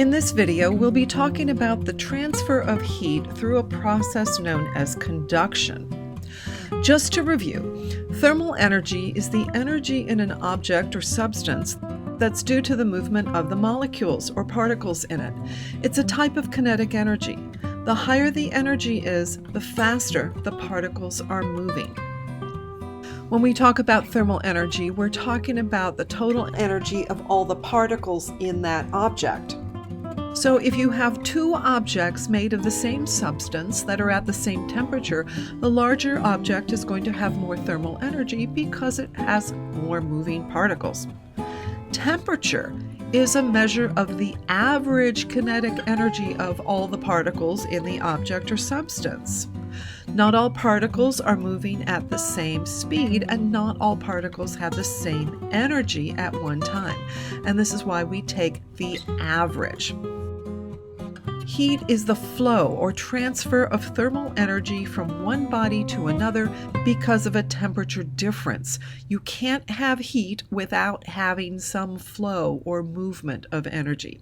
In this video, we'll be talking about the transfer of heat through a process known as conduction. Just to review, thermal energy is the energy in an object or substance that's due to the movement of the molecules or particles in it. It's a type of kinetic energy. The higher the energy is, the faster the particles are moving. When we talk about thermal energy, we're talking about the total energy of all the particles in that object. So if you have two objects made of the same substance that are at the same temperature, the larger object is going to have more thermal energy because it has more moving particles. Temperature is a measure of the average kinetic energy of all the particles in the object or substance. Not all particles are moving at the same speed, and not all particles have the same energy at one time. And this is why we take the average. Heat is the flow or transfer of thermal energy from one body to another because of a temperature difference. You can't have heat without having some flow or movement of energy.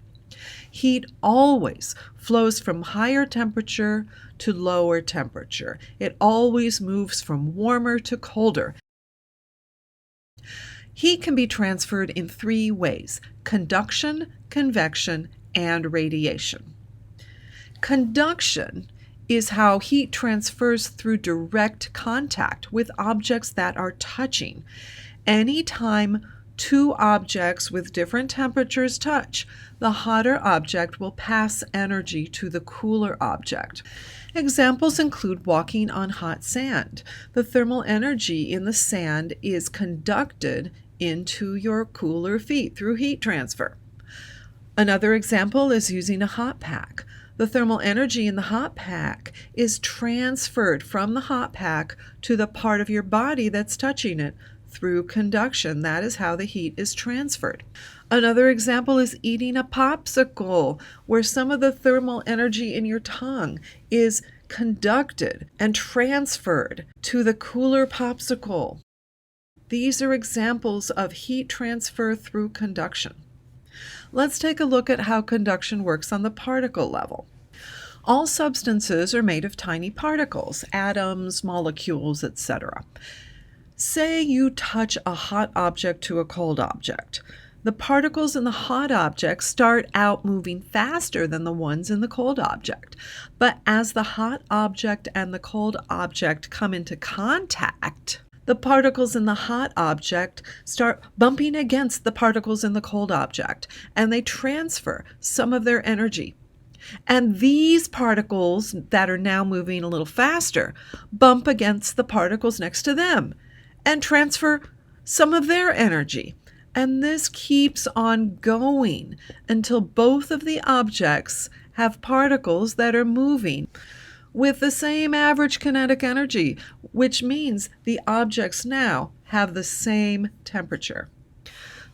Heat always flows from higher temperature to lower temperature. It always moves from warmer to colder. Heat can be transferred in three ways: conduction, convection, and radiation. Conduction is how heat transfers through direct contact with objects that are touching. Anytime two objects with different temperatures touch, the hotter object will pass energy to the cooler object. Examples include walking on hot sand. The thermal energy in the sand is conducted into your cooler feet through heat transfer. Another example is using a hot pack. The thermal energy in the hot pack is transferred from the hot pack to the part of your body that's touching it through conduction. That is how the heat is transferred. Another example is eating a popsicle, where some of the thermal energy in your tongue is conducted and transferred to the cooler popsicle. These are examples of heat transfer through conduction. Let's take a look at how conduction works on the particle level. All substances are made of tiny particles, atoms, molecules, etc. Say you touch a hot object to a cold object. The particles in the hot object start out moving faster than the ones in the cold object. But as the hot object and the cold object come into contact, the particles in the hot object start bumping against the particles in the cold object, and they transfer some of their energy. And these particles that are now moving a little faster bump against the particles next to them and transfer some of their energy. And this keeps on going until both of the objects have particles that are moving with the same average kinetic energy, which means the objects now have the same temperature.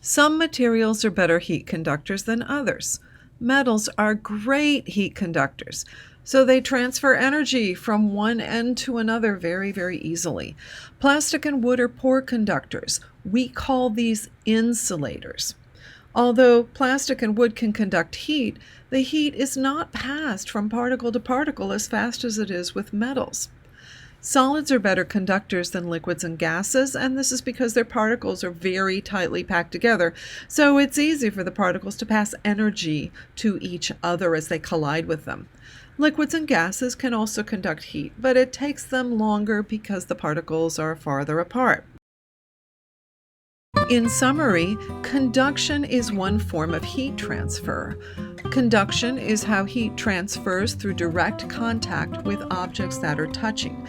Some materials are better heat conductors than others. Metals are great heat conductors, so they transfer energy from one end to another very, very easily. Plastic and wood are poor conductors. We call these insulators. Although plastic and wood can conduct heat, the heat is not passed from particle to particle as fast as it is with metals. Solids are better conductors than liquids and gases, and this is because their particles are very tightly packed together, so it's easy for the particles to pass energy to each other as they collide with them. Liquids and gases can also conduct heat, but it takes them longer because the particles are farther apart. In summary, conduction is one form of heat transfer. Conduction is how heat transfers through direct contact with objects that are touching.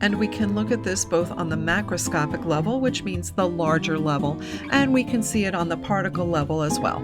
And we can look at this both on the macroscopic level, which means the larger level, and we can see it on the particle level as well.